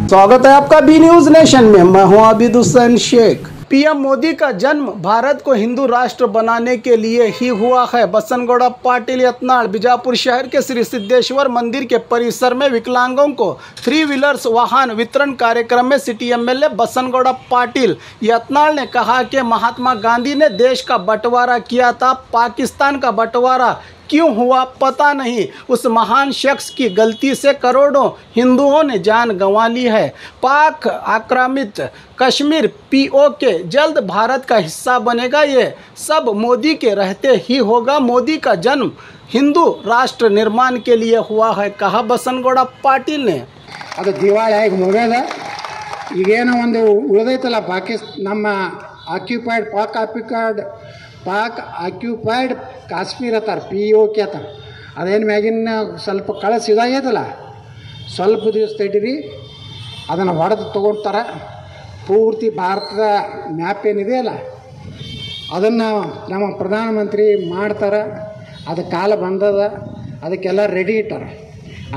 स्वागत है आपका बी न्यूज नेशन में। मैं हूं आबिद हुसैन शेख। पीएम मोदी का जन्म भारत को हिंदू राष्ट्र बनाने के लिए ही हुआ है। बसनगौड़ा पाटिल यत्नाल बीजापुर शहर के श्री सिद्धेश्वर मंदिर के परिसर में विकलांगों को 3 व्हीलर्स वाहन वितरण कार्यक्रम में सिटी एमएलए बसनगौड़ा पाटिल यत्नाल ने कहा कि महात्मा गांधी ने देश का बंटवारा किया था, पाकिस्तान का बंटवारा क्यों हुआ पता नहीं। उस महान शख्स की गलती से करोड़ों हिंदुओं ने जान गंवा ली है। पाक आक्रामित कश्मीर पीओके जल्द भारत का हिस्सा बनेगा, ये सब मोदी के रहते ही होगा। मोदी का जन्म हिंदू राष्ट्र निर्माण के लिए हुआ है, कहा बसनगौड़ा पाटिल ने। ಅದು ದಿವಾಳಿ ಆಗಿ ಮುಗಿದ ಈಗೇನೋ ಒಂದು ಉಳಿದೈತಲ್ಲ ನಮ್ಮ ಪಾಕ್ ಆಕ್ಯುಪೈಡ್ ಕಾಶ್ಮೀರ ಅತ್ತಾರ POK ಅತ್ತಾರ. ಅದೇನು ಮ್ಯಾಗಿನ ಸ್ವಲ್ಪ ಕಳಸ ಇದಾಗೈತಲ್ಲ, ಸ್ವಲ್ಪ ದಿವಸ ತಡೀರಿ, ಅದನ್ನು ಹೊಡೆದು ತೊಗೊಳ್ತಾರೆ. ಪೂರ್ತಿ ಭಾರತದ ಮ್ಯಾಪ್ ಏನಿದೆಯಲ್ಲ ಅದನ್ನು ನಮ್ಮ ಪ್ರಧಾನಮಂತ್ರಿ ಮಾಡ್ತಾರೆ. ಅದು ಕಾಲ ಬಂದದ, ಅದಕ್ಕೆಲ್ಲ ರೆಡಿ ಇಟ್ಟಾರೆ.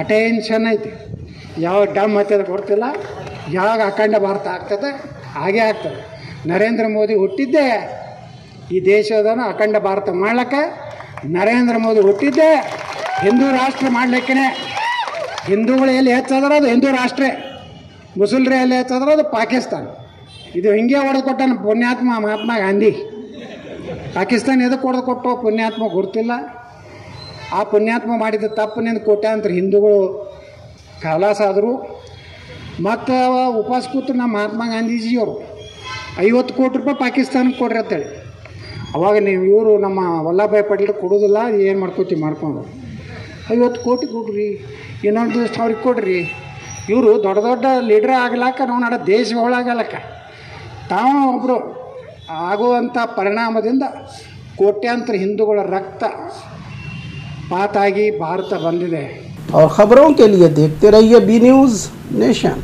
ಅಟೆನ್ಷನ್ ಐತಿ. ಯಾವ ಡಮ್ ಹತ್ತದ ಗೊತ್ತಿಲ್ಲ, ಯಾವಾಗ ಅಖಂಡ ಭಾರತ ಆಗ್ತದೆ ಹಾಗೇ ಆಗ್ತದೆ. ನರೇಂದ್ರ ಮೋದಿ ಹುಟ್ಟಿದ್ದೇ ಈ ದೇಶದನ್ನು ಅಖಂಡ ಭಾರತ ಮಾಡ್ಲಿಕ್ಕೆ. ನರೇಂದ್ರ ಮೋದಿ ಹುಟ್ಟಿದ್ದೇ ಹಿಂದೂ ರಾಷ್ಟ್ರ ಮಾಡಲಿಕ್ಕೆ. ಹಿಂದೂಗಳು ಎಲ್ಲಿ ಹೆಚ್ಚಾದ್ರೆ ಅದು ಹಿಂದೂ ರಾಷ್ಟ್ರ, ಮುಸಲ್ರು ಎಲ್ಲಿ ಹೆಚ್ಚಾದ್ರೆ ಅದು ಪಾಕಿಸ್ತಾನ. ಇದು ಹಿಂಗೆ ಹೊಡೆದು ಕೊಟ್ಟಾನ ಪುಣ್ಯಾತ್ಮ ಮಹಾತ್ಮ ಗಾಂಧಿ. ಪಾಕಿಸ್ತಾನ ಎದಕ್ಕೆ ಹೊಡೆದು ಕೊಟ್ಟೋ ಪುಣ್ಯಾತ್ಮ ಗೊತ್ತಿಲ್ಲ. ಆ ಪುಣ್ಯಾತ್ಮ ಮಾಡಿದ ತಪ್ಪನಿಂದ ಕೋಟ್ಯಾಂತರ ಹಿಂದೂಗಳು ಖಲಾಸ ಆದರು. ಮತ್ತು ಉಪವಾಸ ಕೂತು ನಮ್ಮ ಮಹಾತ್ಮ ಗಾಂಧೀಜಿಯವರು 50 ಕೋಟಿ ರೂಪಾಯಿ ಪಾಕಿಸ್ತಾನಕ್ಕೆ ಕೊಡ್ರಿ ಅಂತೇಳಿ. ಅವಾಗ ನೀವು ಇವರು ನಮ್ಮ ವಲ್ಲಭಭಾಯಿ ಪಟೇಲ್ ಕೊಡೋದಿಲ್ಲ, ಏನು ಮಾಡ್ಕೊಂಡು 50 ಕೋಟಿ ಕೊಡ್ರಿ, ಇನ್ನೊಂದು ಅವ್ರಿಗೆ ಕೊಡ್ರಿ. ಇವರು ದೊಡ್ಡ ದೊಡ್ಡ ಲೀಡ್ರ್ ಆಗ್ಲಾಕ ನಾವು ನಾಡ ದೇಶ ಒಳಗಾಗಲಕ್ಕ ತಾವು ಒಬ್ಬರು ಆಗುವಂಥ ಪರಿಣಾಮದಿಂದ ಕೋಟ್ಯಾಂತರ ಹಿಂದೂಗಳ ರಕ್ತ ಪಾತಾಗಿ ಭಾರತ ಬಂದಿದೆ। और खबरों के लिए देखते रहिए बी न्यूज नेशन।